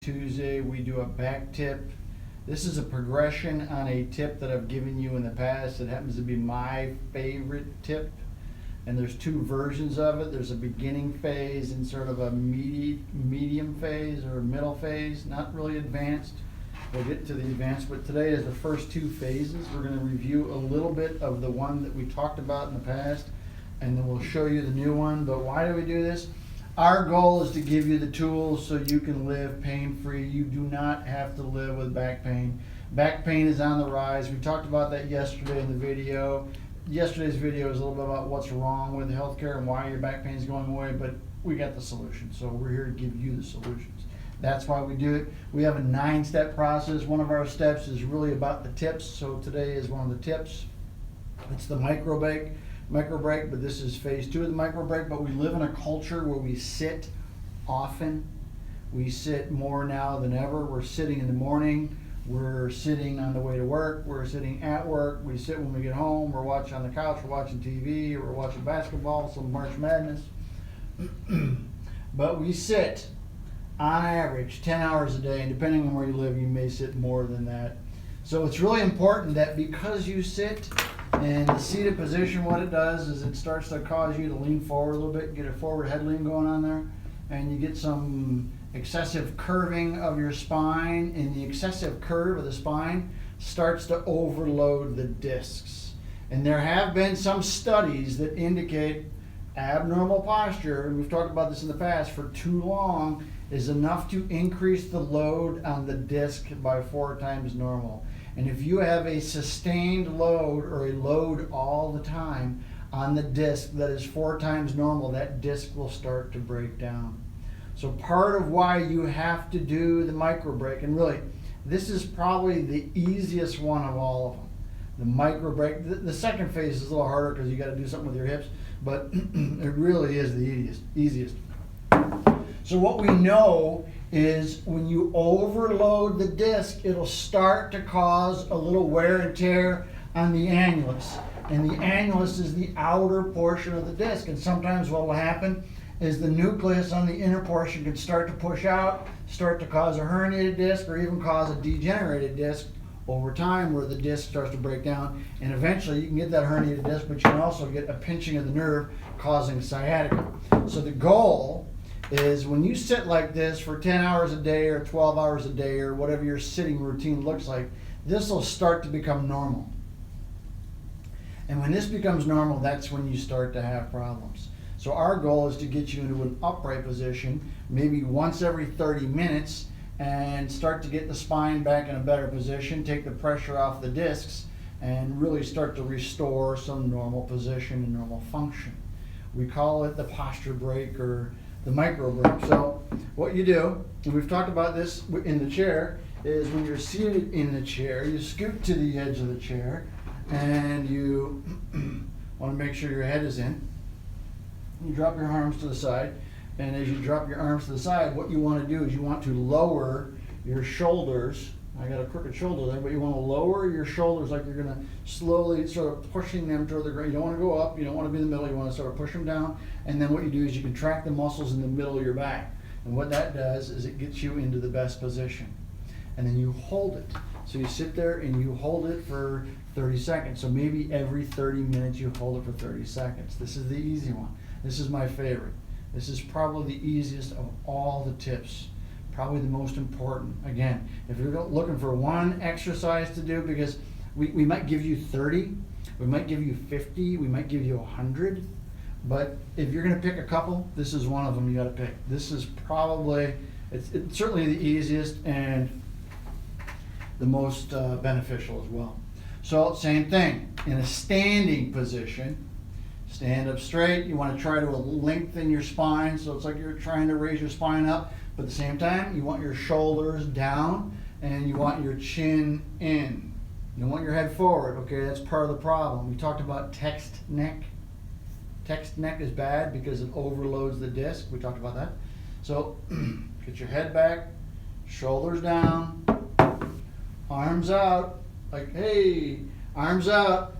Tuesday we do a back tip. This is a progression on a tip that I've given you in the past. It happens to be my favorite tip, and there's two versions of it. There's a beginning phase and sort of a medium phase or middle phase, not really advanced. We'll get to the advanced, but today is the first two phases. We're going to review a little bit of the one that we talked about in the past, and then we'll show you the new one. But why do we do this? Our goal is to give you the tools so you can live pain-free. You do not have to live with back pain. Back pain is on the rise. We talked about that yesterday in the video. Yesterday's video is a little bit about what's wrong with healthcare and why your back pain is going away, but we got the solution. So we're here to give you the solutions. That's why we do it. We have a 9-step process. One of our steps is really about the tips. So today is one of the tips. It's the micro break, but this is phase 2 of the micro break. But we live in a culture where we sit often. We sit more now than ever. We're sitting in the morning. We're sitting on the way to work. We're sitting at work. We sit when we get home. We're watching on the couch. We're watching TV. We're watching basketball, some March Madness. But we sit on average 10 hours a day, and depending on where you live, you may sit more than that. So it's really important that because you sit in the seated position, what it does is it starts to cause you to lean forward a little bit, get a forward head lean going on there, and you get some excessive curving of your spine, and the excessive curve of the spine starts to overload the discs. And there have been some studies that indicate abnormal posture, and we've talked about this in the past, for too long is enough to increase the load on the disc by 4 times normal. And if you have a sustained load or a load all the time on the disc that is 4 times normal, that disc will start to break down. So part of why you have to do the micro break, and really this is probably the easiest one of all of them, the micro break. The second phase is a little harder because you got to do something with your hips, but it really is the easiest. So what we know is when you overload the disc, it'll start to cause a little wear and tear on the annulus. And the annulus is the outer portion of the disc. And sometimes what will happen is the nucleus on the inner portion can start to push out, start to cause a herniated disc, or even cause a degenerated disc over time, where the disc starts to break down. And eventually you can get that herniated disc, but you can also get a pinching of the nerve causing sciatica. So the goal is when you sit like this for 10 hours a day or 12 hours a day or whatever your sitting routine looks like, this will start to become normal. And when this becomes normal, that's when you start to have problems. So our goal is to get you into an upright position, maybe once every 30 minutes, and start to get the spine back in a better position, take the pressure off the discs, and really start to restore some normal position and normal function. We call it the posture break or the micro break. So what you do, and we've talked about this in the chair, is when you're seated in the chair, you scoot to the edge of the chair, and you want to make sure your head is in. You drop your arms to the side, and as you drop your arms to the side, what you want to do is you want to lower your shoulders. I got a crooked shoulder there, but you want to lower your shoulders like you're going to slowly sort of pushing them toward the ground. You don't want to go up, you don't want to be in the middle, you want to sort of push them down, and then what you do is you contract the muscles in the middle of your back. And what that does is it gets you into the best position. And then you hold it. So you sit there and you hold it for 30 seconds. So maybe every 30 minutes you hold it for 30 seconds. This is the easy one. This is my favorite. This is probably the easiest of all the tips. Probably the most important. Again, if you're looking for one exercise to do, because we might give you 30, we might give you 50, we might give you 100, but if you're going to pick a couple, this is one of them you got to pick. This is probably, it's certainly the easiest and the most beneficial as well. So same thing, in a standing position, stand up straight. You want to try to lengthen your spine, so it's like you're trying to raise your spine up, but at the same time, you want your shoulders down and you want your chin in. You don't want your head forward, okay? That's part of the problem. We talked about text neck. Text neck is bad because it overloads the disc. We talked about that. So get your head back, shoulders down, arms out, like, hey, arms out,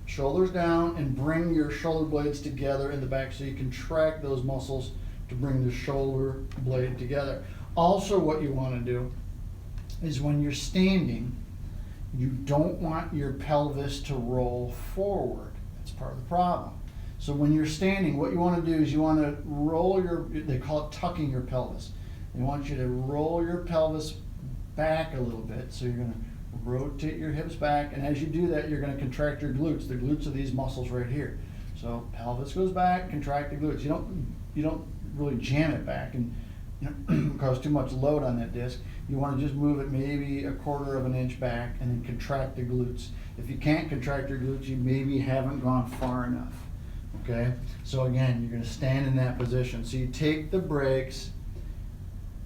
shoulders down, and bring your shoulder blades together in the back so you contract those muscles to bring the shoulder blade together. Also, what you want to do is when you're standing, you don't want your pelvis to roll forward. That's part of the problem. So when you're standing, what you want to do is you want to roll they call it tucking your pelvis. They want you to roll your pelvis back a little bit. So you're going to rotate your hips back, and as you do that, you're going to contract your glutes. The glutes are these muscles right here. So pelvis goes back, contract the glutes. You don't really jam it back and cause too much load on that disc. You want to just move it maybe 1/4 of an inch back and then contract the glutes. If you can't contract your glutes, you maybe haven't gone far enough. Okay? So again, you're going to stand in that position. So you take the breaks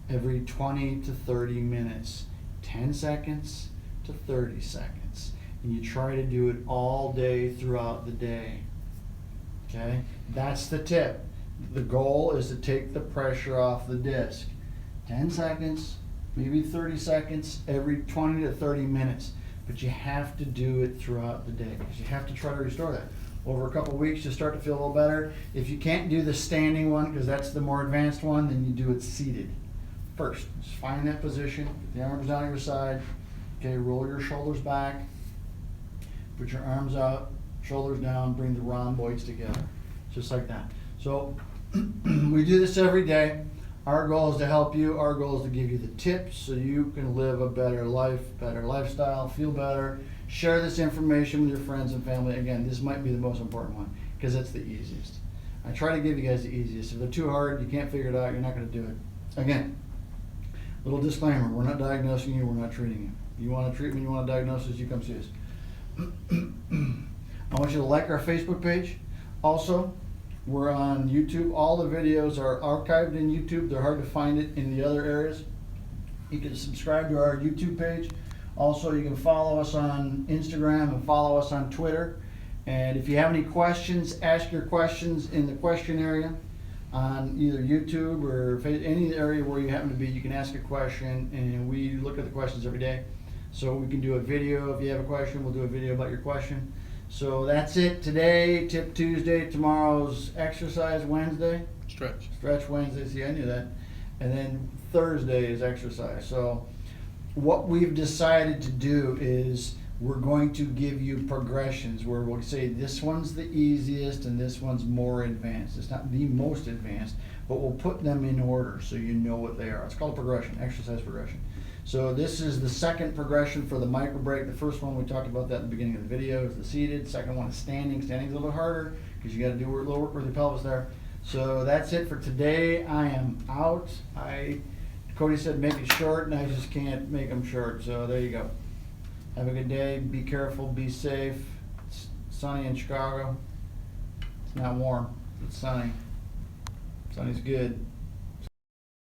every 20 to 30 minutes, 10 seconds to 30 seconds. And you try to do it all day throughout the day. Okay? That's the tip. The goal is to take the pressure off the disc. 10 seconds, maybe 30 seconds, every 20 to 30 minutes. But you have to do it throughout the day because you have to try to restore that. Over a couple of weeks, you start to feel a little better. If you can't do the standing one, because that's the more advanced one, then you do it seated. First, just find that position, get the arms down your side. Okay, roll your shoulders back. Put your arms out, shoulders down, bring the rhomboids together. Just like that. So we do this every day. Our goal is to help you. Our goal is to give you the tips so you can live a better life, better lifestyle, feel better. Share this information with your friends and family. Again, this might be the most important one because it's the easiest. I try to give you guys the easiest. If they're too hard, you can't figure it out, you're not going to do it. Again, little disclaimer, we're not diagnosing you, we're not treating you. You want a treatment, you want a diagnosis, you come see us. I want you to like our Facebook page. Also, we're on YouTube. All the videos are archived in YouTube. They're hard to find it in the other areas. You can subscribe to our YouTube page. Also, you can follow us on Instagram and follow us on Twitter. And if you have any questions, ask your questions in the question area on either YouTube or any area where you happen to be. You can ask a question, and we look at the questions every day. So we can do a video. If you have a question, we'll do a video about your question. So that's it today. Tip Tuesday. Tomorrow's exercise Wednesday. Stretch Wednesday. See, I knew that. And then Thursday is exercise. So what we've decided to do is we're going to give you progressions where we'll say this one's the easiest and this one's more advanced. It's not the most advanced, but we'll put them in order so you know what they are. It's called a progression, exercise progression. So this is the second progression for the micro break. The first one, we talked about that in the beginning of the video, is the seated. Second one is standing. Standing's a little bit harder because you got to do a little work with your pelvis there. So that's it for today. I am out. Cody said make it short, and I just can't make them short. So there you go. Have a good day. Be careful. Be safe. It's sunny in Chicago. It's not warm. It's sunny. Sunny's good.